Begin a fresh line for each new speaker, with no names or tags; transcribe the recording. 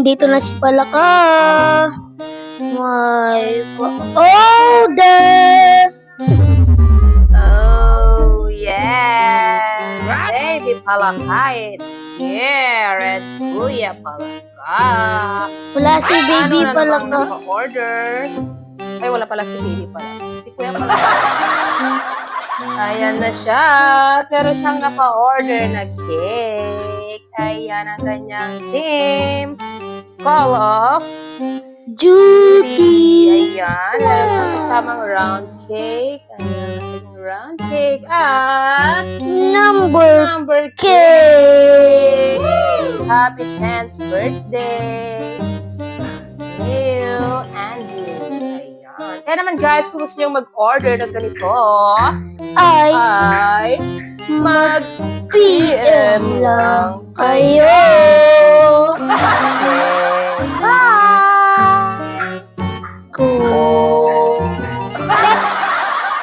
Dito na si Palaka. My order!
Oh, yeah. Baby Palaka, it's here. And Kuya Palaka.
Wala si Baby
Ano na namang
Palaka.
naka-order? Ay, wala pala si Baby Palaka. Si Kuya Palaka. Ayan na siya. Pero siyang naka-order na cake. Ayan ang kanyang theme. Call of
Judy!
Ayan. Meron siyang kasamang round cake. Ayan ang round cake. At
Number
cake. Happy 10th birthday. You and you. Ayan. Kaya naman guys, kung gusto nyo mag-order ng ganito,
ay
mag-PM
PM
lang
lang kayo.